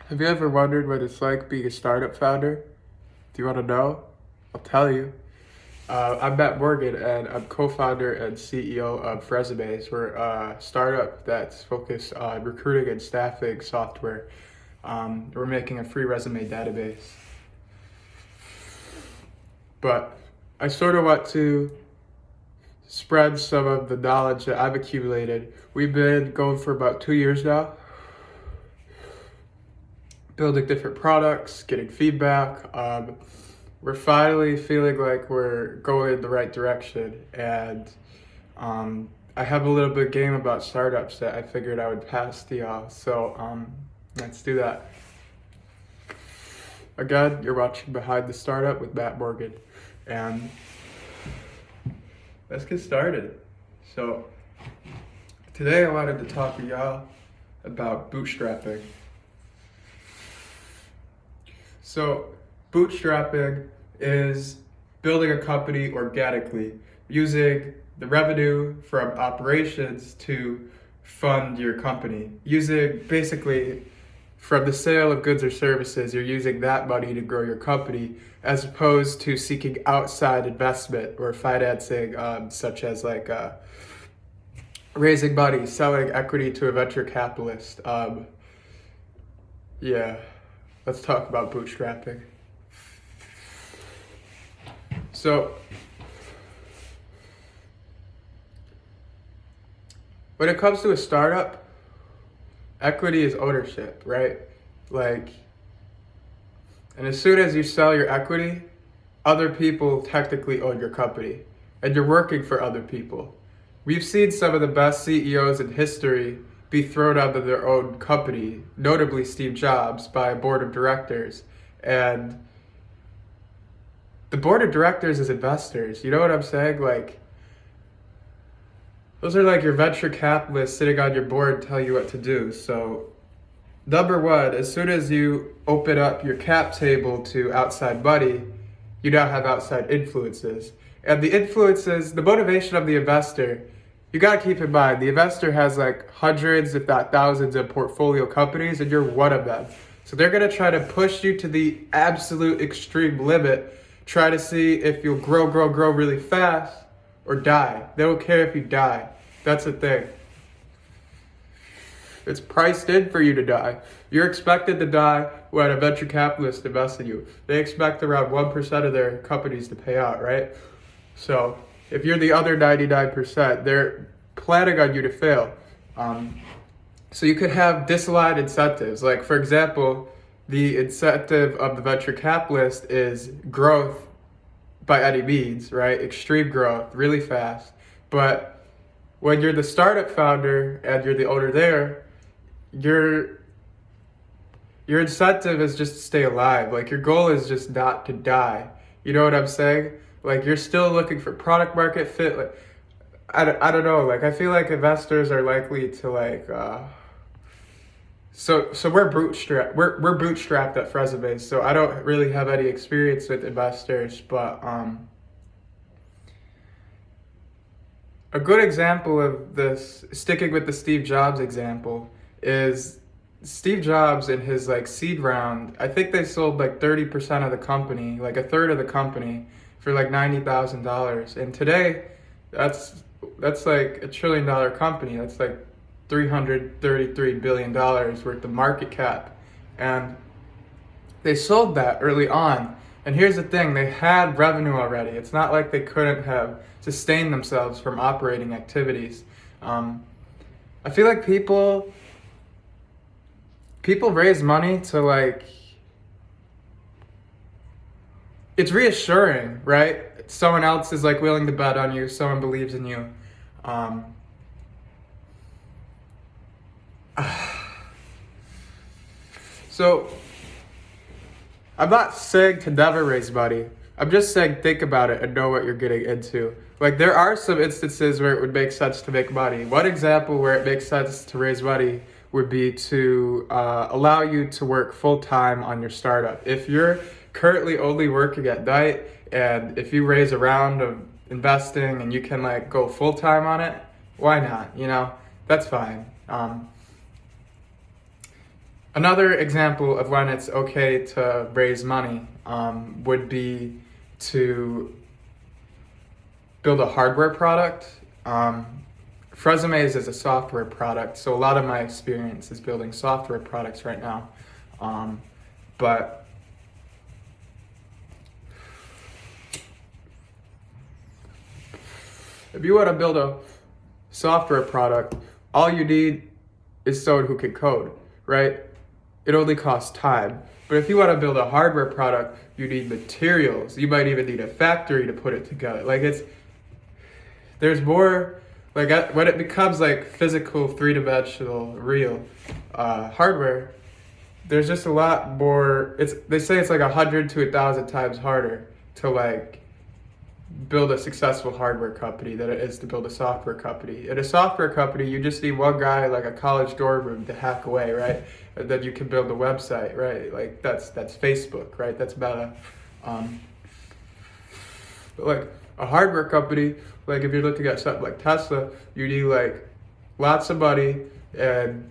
Have you ever wondered what it's like being a startup founder? Do you want to know? I'll tell you. I'm Matt Morgan, and I'm co-founder and CEO of Resumes. We're a startup that's focused on recruiting and staffing software. We're making a free resume database. But I sort of want to spread some of the knowledge that I've accumulated. We've been going for about 2 years now, building different products, getting feedback. We're finally feeling like we're going in the right direction, and I have a little bit of game about startups that I figured I would pass to y'all. So let's do that. Again, you're watching Behind the Startup with Matt Morgan, and let's get started. So today I wanted to talk to y'all about bootstrapping. So, bootstrapping is building a company organically, using the revenue from operations to fund your company. Using basically from the sale of goods or services, you're using that money to grow your company as opposed to seeking outside investment or financing, such as raising money, selling equity to a venture capitalist. Let's talk about bootstrapping. So, when it comes to a startup, equity is ownership, right? And as soon as you sell your equity, other people technically own your company, and you're working for other people. We've seen some of the best CEOs in history be thrown out of their own company, notably Steve Jobs, by a board of directors. And the board of directors is investors. You know what I'm saying? Those are your venture capitalists sitting on your board tell you what to do. So, number one, as soon as you open up your cap table to outside money, you now have outside influences. And the influences, the motivation of the investor, you gotta keep in mind, the investor has hundreds, if not thousands, of portfolio companies, and you're one of them. So they're gonna try to push you to the absolute extreme limit, try to see if you'll grow really fast or die. They don't care if you die. That's the thing. It's priced in for you to die. You're expected to die when a venture capitalist invests in you. They expect around 1% of their companies to pay out, right? So if you're the other 99%, they're planning on you to fail. So you could have disaligned incentives. For example, the incentive of the venture capitalist is growth by any means, right? Extreme growth, really fast. But when you're the startup founder and you're the owner there, your incentive is just to stay alive. Your goal is just not to die. You know what I'm saying? You're still looking for product market fit. I don't know. I feel like investors are likely to So we're bootstrapped. We're bootstrapped at Resumes. So I don't really have any experience with investors, but a good example of this, sticking with the Steve Jobs example, is Steve Jobs in his seed round. I think they sold 30% of the company, a third of the company, for $90,000. And today, that's a $1 trillion company. That's $333 billion worth of market cap. And they sold that early on. And here's the thing, they had revenue already. It's not like they couldn't have sustained themselves from operating activities. I feel like people raise money to it's reassuring, right? Someone else is willing to bet on you, someone believes in you. So, I'm not saying to never raise money. I'm just saying think about it and know what you're getting into. There are some instances where it would make sense to make money. One example where it makes sense to raise money would be to allow you to work full-time on your startup. If you're currently only working at night, and if you raise a round of investing and you can go full-time on it, why not? That's fine. Another example of when it's okay to raise money would be to build a hardware product. Resumes is a software product, so a lot of my experience is building software products right now. But if you want to build a software product, all you need is someone who can code, right? It only costs time. But if you want to build a hardware product, you need materials. You might even need a factory to put it together. There's more, when it becomes like physical, three-dimensional, real hardware, there's just a lot more. They say it's like 100 to 1,000 times harder to like build a successful hardware company than it is to build a software company. In a software company, you just need one guy, like a college dorm room, to hack away, right? And then you can build a website, right? Like that's Facebook, right? That's Meta. But like a hardware company, like if you're looking at something like Tesla, you need like lots of money and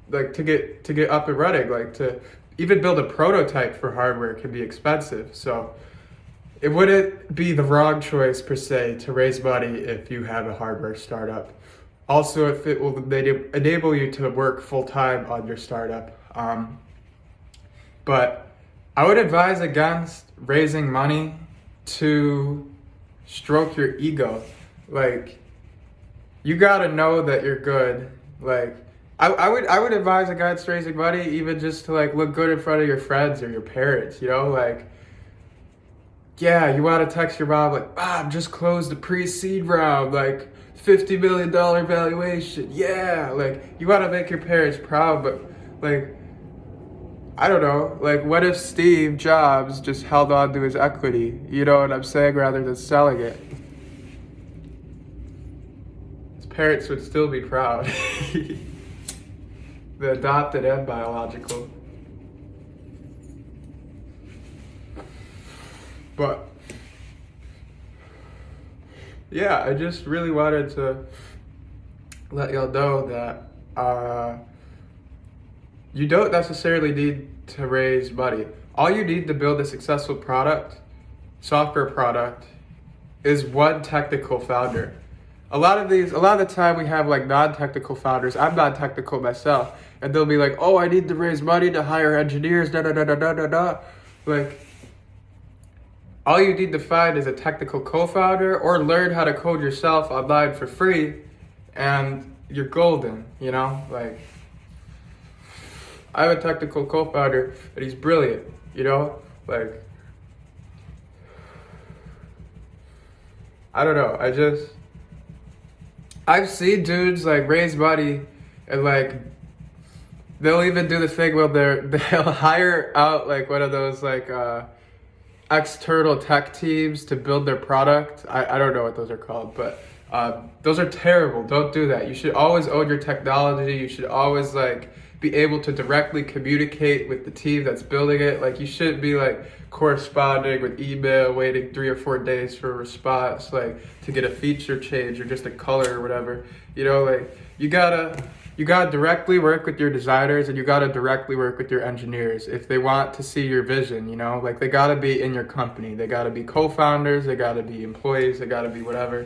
like to get up and running, like to even build a prototype for hardware can be expensive. So it wouldn't be the wrong choice per se to raise money if you have a hardware startup. Also, if it will enable you to work full time on your startup. But I would advise against raising money to stroke your ego. Like, you gotta know that you're good. Like, I would advise against raising money even just to like look good in front of your friends or your parents, you know? Like, yeah, you want to text your mom like, Mom, just closed the pre-seed round, like $50 million valuation. Yeah, like you want to make your parents proud, but like, I don't know, like what if Steve Jobs just held on to his equity, you know what I'm saying, rather than selling it? His parents would still be proud. The adopted and biological. But yeah, I just really wanted to let y'all know that you don't necessarily need to raise money. All you need to build a successful product, software product, is one technical founder. A lot of the time we have like non-technical founders. I'm non-technical myself, and they'll be like, "Oh, I need to raise money to hire engineers." Da da da da da da da. Like, all you need to find is a technical co-founder or learn how to code yourself online for free, and you're golden, you know? Like, I have a technical co-founder, and he's brilliant, you know? Like, I don't know, I've seen dudes, like, raise money, and, like, they'll even do the thing where they'll hire out, like, one of those, like, external tech teams to build their product. I don't know what those are called, but those are terrible. Don't do that. You should always own your technology. You should always like be able to directly communicate with the team that's building it. Like you shouldn't be like corresponding with email, waiting 3 or 4 days for a response, like to get a feature change or just a color or whatever. You know, like you gotta directly work with your designers, and you gotta directly work with your engineers if they want to see your vision, you know? Like they gotta be in your company. They gotta be co-founders, they gotta be employees, they gotta be whatever.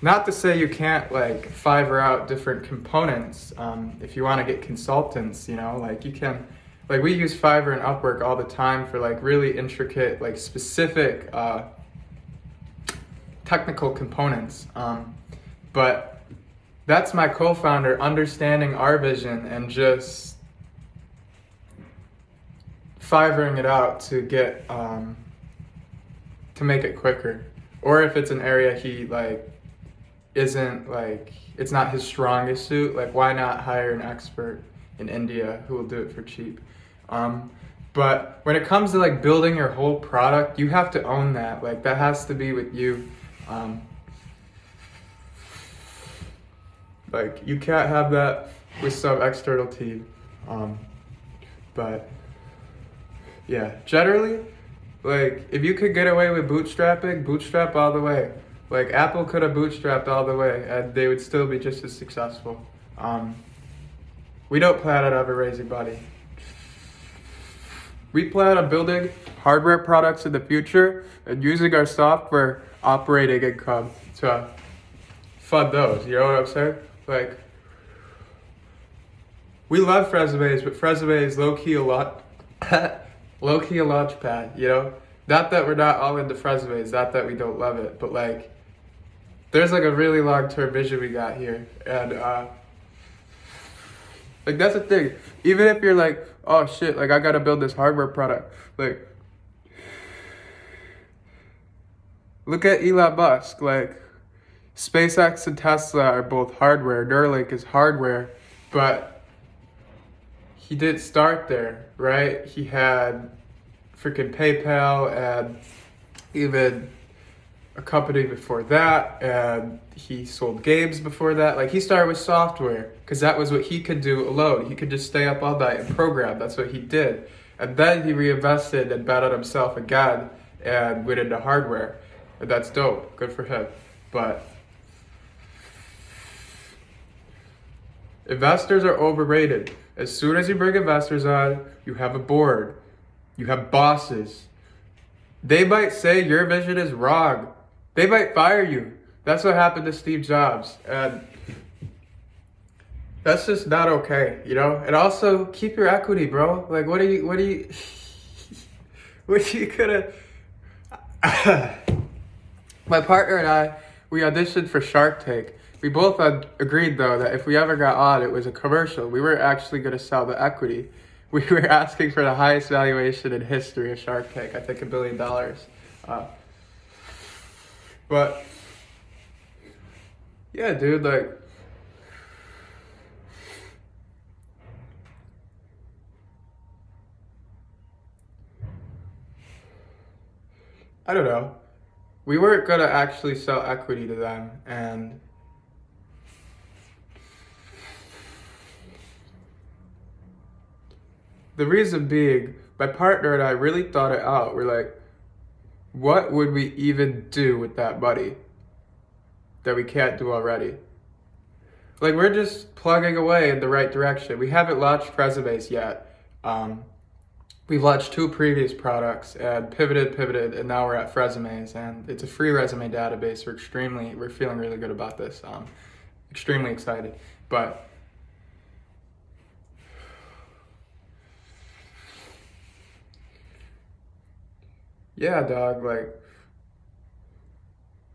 Not to say you can't like Fiverr out different components. If you wanna get consultants, you know, like you can, like we use Fiverr and Upwork all the time for like really intricate, like specific technical components. But that's my co-founder understanding our vision and just Fiverring it out to get to make it quicker. Or if it's an area he like isn't like, it's not his strongest suit, like why not hire an expert in India who will do it for cheap? But when it comes to like building your whole product, you have to own that. Like that has to be with you. Like you can't have that with some external team. But yeah, generally, like if you could get away with bootstrapping, bootstrap all the way. Like Apple could have bootstrapped all the way and they would still be just as successful. We don't plan on ever raising money. We plan on building hardware products in the future and using our software operating income to fund those. You know what I'm saying? Like, we love Resumes, but Resume is low-key a lot, low-key a launch pad, you know? Not that we're not all into Resumes, not that we don't love it, but like, there's like a really long-term vision we got here. And like, that's the thing. Even if you're like, oh shit, like I gotta build this hardware product. Like, look at Elon Musk. Like, SpaceX and Tesla are both hardware. Neuralink is hardware, but he didn't start there, right? He had freaking PayPal and even a company before that, and he sold games before that. Like, he started with software because that was what he could do alone. He could just stay up all night and program. That's what he did. And then he reinvested and bet on himself again and went into hardware. And that's dope. Good for him. But investors are overrated. As soon as you bring investors on, you have a board. You have bosses. They might say your vision is wrong. They might fire you. That's what happened to Steve Jobs. And that's just not okay, you know? And also, keep your equity, bro. Like, what are you gonna... My partner and I, we auditioned for Shark Tank. We both had agreed, though, that if we ever got on, it was a commercial. We were actually going to sell the equity. We were asking for the highest valuation in history of Shark Tank. I think $1 billion. But, yeah, dude, like, I don't know. We weren't going to actually sell equity to them, and the reason being, my partner and I really thought it out. We're like, what would we even do with that money that we can't do already? Like, we're just plugging away in the right direction. We haven't launched Resumes yet. We've launched 2 previous products and pivoted, and now we're at Resumes, and it's a free resume database. We're feeling really good about this. Extremely excited. But yeah, dog, like,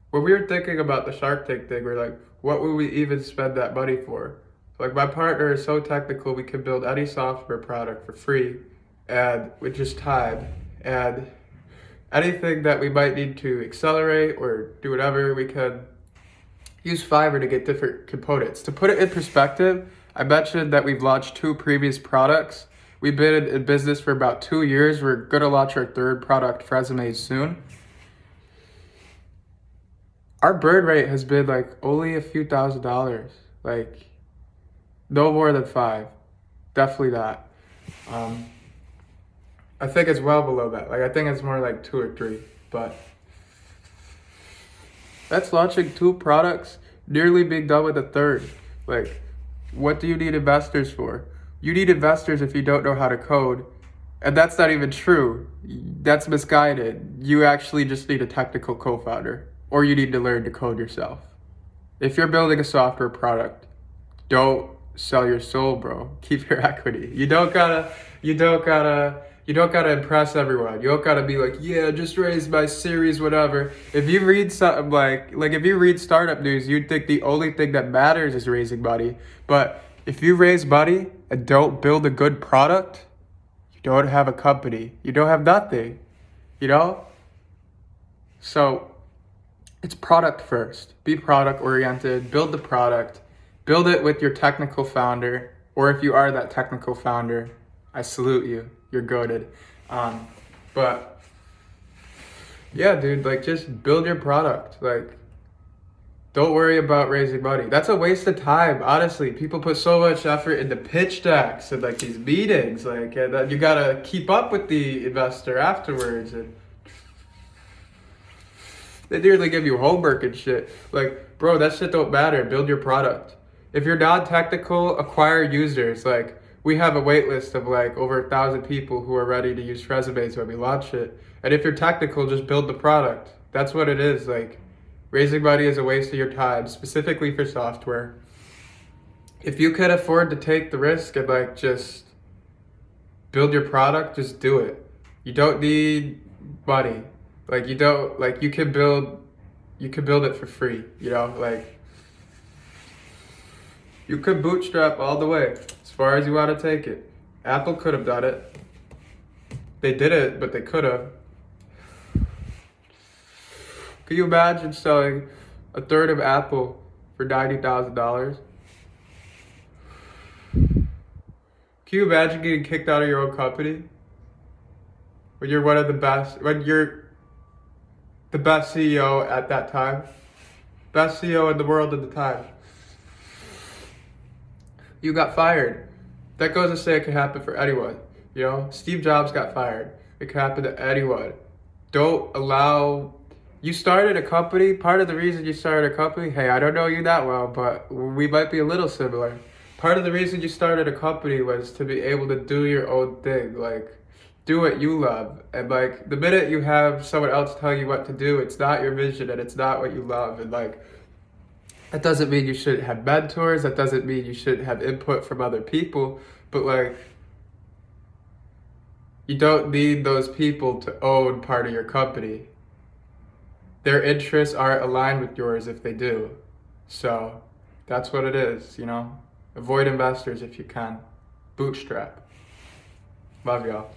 when we were thinking about the Shark Tank thing, we're like, what would we even spend that money for? Like, my partner is so technical, we can build any software product for free and with just time. And anything that we might need to accelerate or do whatever, we can use Fiverr to get different components. To put it in perspective, I mentioned that we've launched 2 previous products. We've been in business for about 2 years. We're going to launch our 3rd product, Resumes, soon. Our burn rate has been like only a few $1,000s. Like, no more than 5. Definitely not. I think it's well below that. Like, I think it's more like 2 or 3. But that's launching 2 products, nearly being done with a 3rd. Like, what do you need investors for? You need investors if you don't know how to code. And that's not even true. That's misguided. You actually just need a technical co-founder, or you need to learn to code yourself. If you're building a software product, don't sell your soul, bro. Keep your equity. You don't gotta impress everyone. You don't gotta be like, yeah, just raise my series, whatever. If you read something like if you read startup news, you'd think the only thing that matters is raising money. But if you raise money and don't build a good product, you don't have a company. You don't have nothing, you know? So it's product first. Be product oriented, build the product, build it with your technical founder, or if you are that technical founder, I salute you. You're goated. But yeah, dude, like, just build your product. Like, don't worry about raising money. That's a waste of time, honestly. People put so much effort into pitch decks and like these meetings, like, and then you gotta keep up with the investor afterwards, and they nearly give you homework and shit. Like, bro, that shit don't matter. Build your product. If you're non-technical, acquire users. Like, we have a wait list of like over 1,000 people who are ready to use resumes when we launch it. And if you're technical, just build the product. That's what it is. Like, raising money is a waste of your time, specifically for software. If you can afford to take the risk and like just build your product, just do it. You don't need money. Like, you don't, like, you can build it for free, you know? Like, you could bootstrap all the way as far as you want to take it. Apple could have done it. They did it, but they could have. Can you imagine selling a third of Apple for $90,000? Can you imagine getting kicked out of your own company? When you're one of the best, when you're the best CEO at that time? Best CEO in the world at the time. You got fired. That goes to say it can happen for anyone. You know, Steve Jobs got fired. It can happen to anyone. Don't allow, you started a company, part of the reason you started a company, hey, I don't know you that well, but we might be a little similar. Part of the reason you started a company was to be able to do your own thing, like, do what you love. And like, the minute you have someone else tell you what to do, it's not your vision and it's not what you love. And like, that doesn't mean you shouldn't have mentors, that doesn't mean you shouldn't have input from other people, but like, you don't need those people to own part of your company. Their interests aren't aligned with yours if they do. So that's what it is, you know? Avoid investors if you can. Bootstrap. Love y'all.